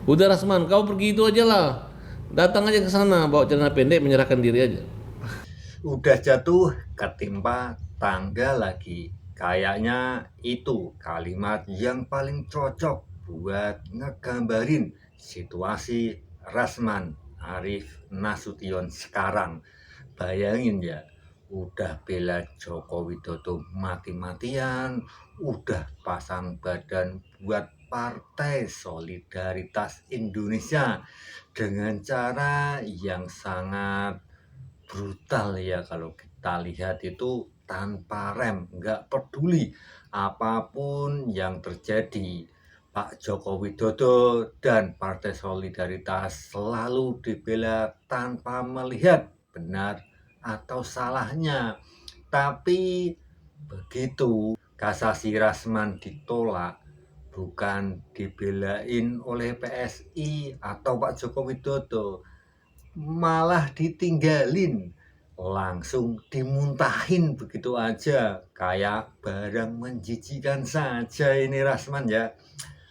Udah Rasman, kau pergi itu aja lah. Datang aja ke sana, bawa celana pendek, menyerahkan diri aja. Udah jatuh ketimpa tangga lagi. Kayaknya itu kalimat yang paling cocok buat ngegambarin situasi Rasman Arif Nasution sekarang. Bayangin ya, udah bela Joko Widodo mati-matian, udah pasang badan buat Partai Solidaritas Indonesia dengan cara yang sangat brutal ya, kalau kita lihat itu tanpa rem, nggak peduli apapun yang terjadi. Pak Joko Widodo dan Partai Solidaritas selalu dibela tanpa melihat benar atau salahnya. Tapi begitu kasasi Rasman ditolak, bukan dibelain oleh PSI atau Pak Joko Widodo, malah ditinggalin, langsung dimuntahin begitu aja, kayak barang menjijikan saja ini Rasman ya.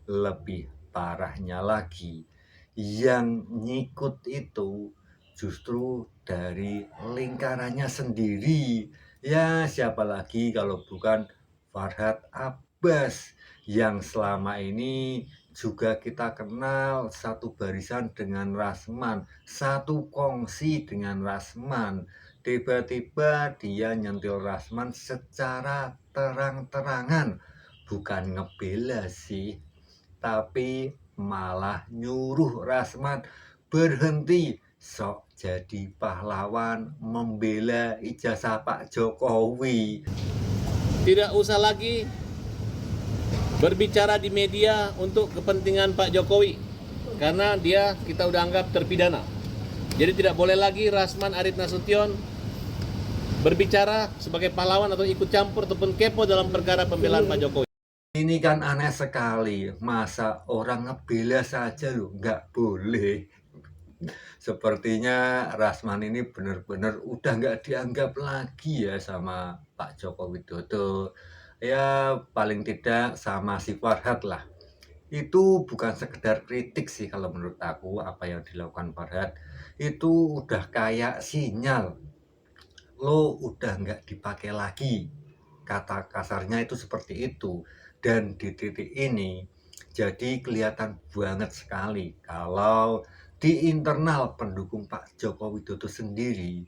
Lebih parahnya lagi, yang nyikut itu justru dari lingkarannya sendiri. Ya siapa lagi kalau bukan Farhad Abbas, yang selama ini juga kita kenal satu barisan dengan Rasman, satu kongsi dengan Rasman. Tiba-tiba dia nyentil Rasman secara terang-terangan, bukan ngebela sih, tapi malah nyuruh Rasman berhenti sok jadi pahlawan membela ijazah Pak Jokowi. Tidak usah lagi berbicara di media untuk kepentingan Pak Jokowi, karena dia kita udah anggap terpidana. Jadi tidak boleh lagi Rasman Arif Nasution berbicara sebagai pahlawan atau ikut campur ataupun kepo dalam perkara pembelaan Pak Jokowi. Ini kan aneh sekali, masa orang ngebela saja loh nggak boleh. Sepertinya Rasman ini benar-benar udah nggak dianggap lagi ya sama Pak Joko Widodo. Ya paling tidak sama si Farhad lah. Itu bukan sekedar kritik sih kalau menurut aku, apa yang dilakukan Farhad itu udah kayak sinyal lo udah nggak dipakai lagi. Kata kasarnya itu seperti itu. Dan di titik ini jadi kelihatan banget sekali kalau di internal pendukung Pak Joko Widodo sendiri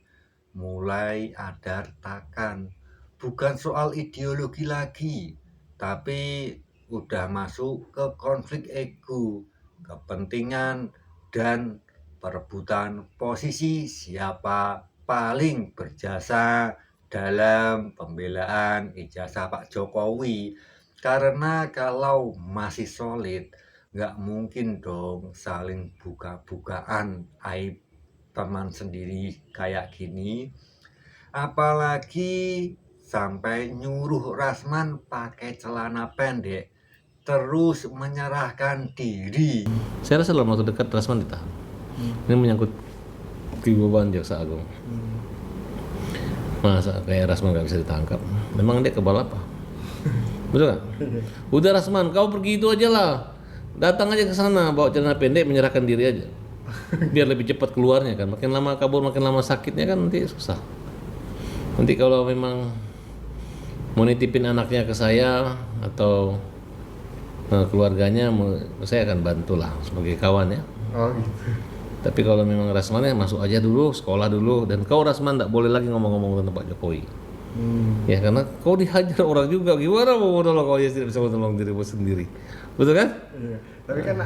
mulai ada retakan. Bukan soal ideologi lagi, tapi udah masuk ke konflik ego, kepentingan, dan perebutan posisi siapa paling berjasa dalam pembelaan ijazah Pak Jokowi. Karena kalau masih solid, nggak mungkin dong saling buka-bukaan aib teman sendiri kayak gini. Apalagi sampai nyuruh Rasman pakai celana pendek, terus menyerahkan diri. Saya rasa dalam waktu dekat Rasman ditahan. Ini menyangkut kewibawan Jaksa Agung. Masa kayak Rasman nggak bisa ditangkap? Memang dia kebal apa? Betul kan? Udah Rasman, kau pergi itu aja lah. Datang aja ke sana, bawa celana pendek, menyerahkan diri aja. Biar lebih cepat keluarnya kan. Makin lama kabur, makin lama sakitnya kan nanti susah. Nanti kalau memang mau nitipin anaknya ke saya atau keluarganya, saya akan bantulah sebagai kawan ya. Oh gitu. Tapi kalau memang Rasman ya masuk aja dulu, sekolah dulu, dan kau Rasman tak boleh lagi ngomong-ngomong tentang Pak Jokowi. Ya karena kau dihajar orang juga, gimana mau menolong kau ya tidak bisa menolong dirimu sendiri, betul kan? Iya. Tapi kan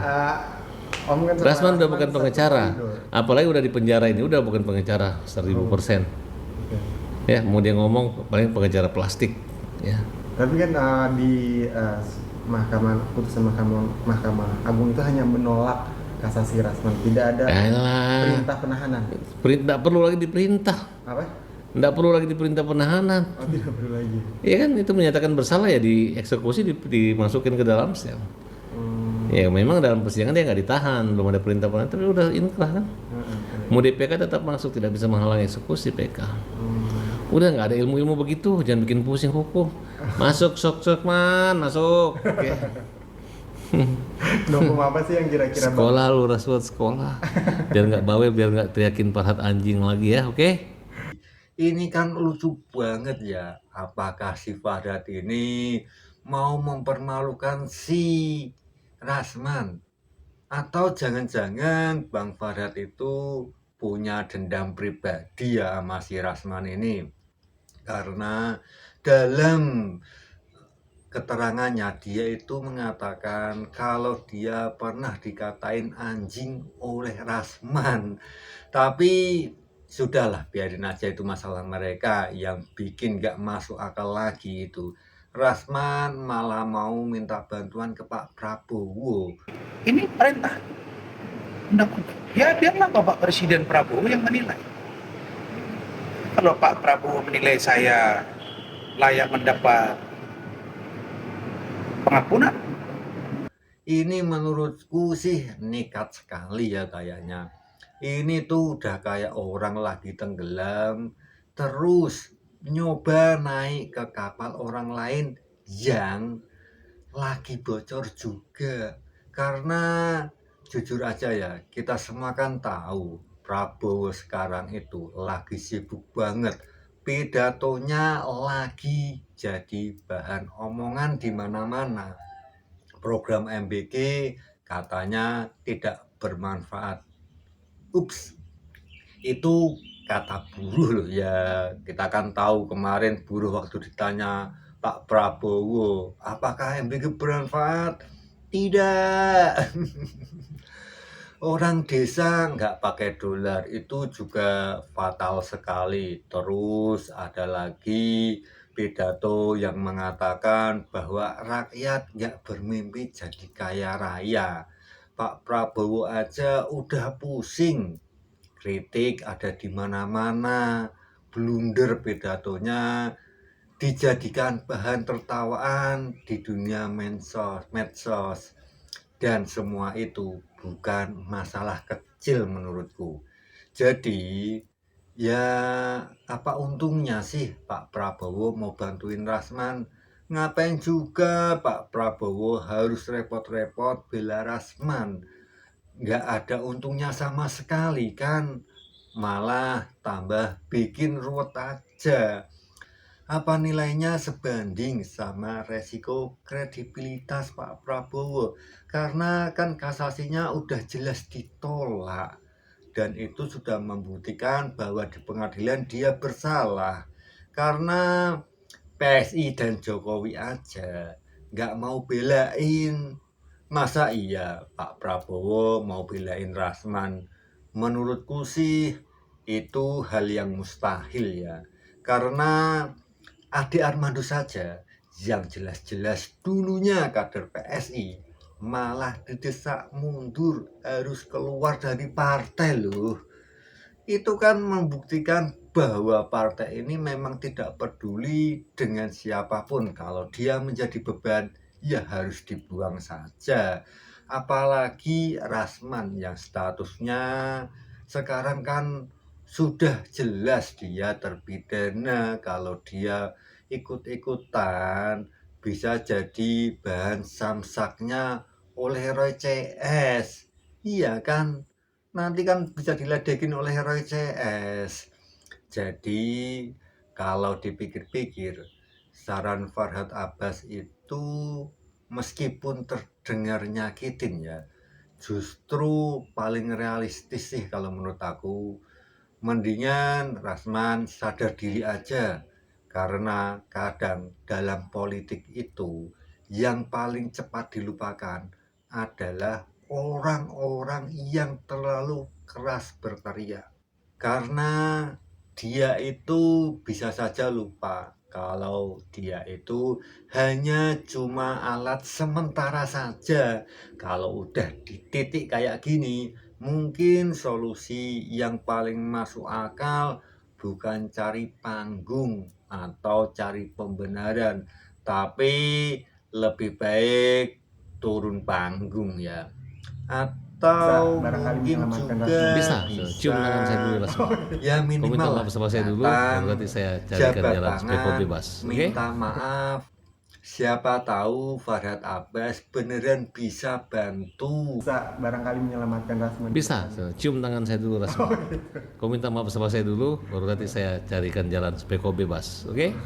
Om kan Rasman udah bukan satu pengacara, koridor. apalagi udah di penjara ini, udah bukan pengacara 1000%. Oke. Ya mau dia ngomong paling pengacara plastik, ya. Tapi kan di putusan Mahkamah Agung itu hanya menolak kasasi Rasman, tidak ada Alah, perintah penahanan. tidak perlu lagi diperintah, Apa? tidak perlu lagi diperintah penahanan. Oh tidak perlu lagi. Iya kan itu menyatakan bersalah ya dieksekusi, dimasukin ke dalam sel. Ya memang dalam persidangan dia nggak ditahan, belum ada perintah penahanan, tapi udah inkrah kan. Mau DPK tetap masuk, tidak bisa menghalangi eksekusi PK. Udah nggak ada ilmu-ilmu begitu, jangan bikin pusing hukum. Masuk sok man, masuk. Oke. Novum apa sih yang kira-kira Sekolah lu Raswat, sekolah. Biar nggak bawel, biar nggak teriakin Farhat anjing lagi ya, oke? Ini kan lucu banget ya. Apakah si Farhat ini mau mempermalukan si Rasman? Atau jangan-jangan Bang Farhat itu punya dendam pribadi ya sama si Rasman ini? Karena dalam keterangannya dia itu mengatakan kalau dia pernah dikatain anjing oleh Rasman. Tapi sudahlah, biarin aja, itu masalah mereka. Yang bikin gak masuk akal lagi itu, Rasman malah mau minta bantuan ke Pak Prabowo. Ini perintah undang-undang. Ya biarlah Bapak Presiden Prabowo yang menilai. Kalau Pak Prabowo menilai saya layak mendapat pengampunan, Ini menurutku sih nekat sekali ya kayaknya. Ini tuh udah kayak orang lagi tenggelam, terus nyoba naik ke kapal orang lain yang lagi bocor juga. Karena jujur aja ya, kita semua kan tahu Prabowo sekarang itu lagi sibuk banget. Pidatonya lagi jadi bahan omongan di mana-mana. Program MBG katanya tidak bermanfaat. Ups, itu kata buruh loh ya. Kita kan tahu kemarin buruh waktu ditanya Pak Prabowo, apakah MBG bermanfaat? Tidak. Orang desa nggak pakai dolar itu juga fatal sekali. Terus ada lagi pidato yang mengatakan bahwa rakyat nggak bermimpi jadi kaya raya. Pak Prabowo aja udah pusing. Kritik ada di mana-mana. Blunder pidatonya dijadikan bahan tertawaan di dunia medsos. Dan semua itu bukan masalah kecil menurutku. Jadi ya apa untungnya sih Pak Prabowo mau bantuin Rasman? Ngapain juga Pak Prabowo harus repot-repot bela Rasman? Nggak ada untungnya sama sekali kan? Malah tambah bikin ruwet aja. Apa nilainya sebanding sama resiko kredibilitas Pak Prabowo? Karena kan kasasinya udah jelas ditolak. Dan itu sudah membuktikan bahwa di pengadilan dia bersalah. Karena PSI dan Jokowi aja nggak mau belain. Masa iya Pak Prabowo mau belain Rasman? Menurutku sih itu hal yang mustahil ya. Karena Ade Armando saja yang jelas-jelas dulunya kader PSI malah didesak mundur, harus keluar dari partai loh. Itu kan membuktikan bahwa partai ini memang tidak peduli dengan siapapun. Kalau dia menjadi beban, ya harus dibuang saja. Apalagi Rasman yang statusnya sekarang kan sudah jelas dia terpidana. Kalau dia ikut-ikutan bisa jadi bahan samsaknya oleh Roy CS. Iya kan? Nanti kan bisa diledekin oleh Roy CS. Jadi kalau dipikir-pikir, saran Farhad Abbas itu meskipun terdengar nyakitin ya, justru paling realistis sih kalau menurut aku. Mendingan Rasman sadar diri aja, karena kadang dalam politik itu yang paling cepat dilupakan adalah orang-orang yang terlalu keras berteriak. Karena dia itu bisa saja lupa kalau dia itu hanya cuma alat sementara saja. Kalau udah di titik kayak gini, mungkin solusi yang paling masuk akal bukan cari panggung atau cari pembenaran, tapi lebih baik turun panggung ya. Atau barangkali mungkin menyelamatkan juga Bisa, cium tangan saya dulu Rasman. ya Kau minta minimal maaf sama saya dulu, baru nanti saya carikan jabat jalan supaya kau tangan, bebas. Oke? minta maaf Siapa tahu Farhad Abbas beneran bisa bantu. Bisa barangkali menyelamatkan Rasman. Bisa, cium tangan saya dulu Rasman. Kau minta maaf sama saya dulu, baru nanti saya carikan jalan supaya kau bebas, oke?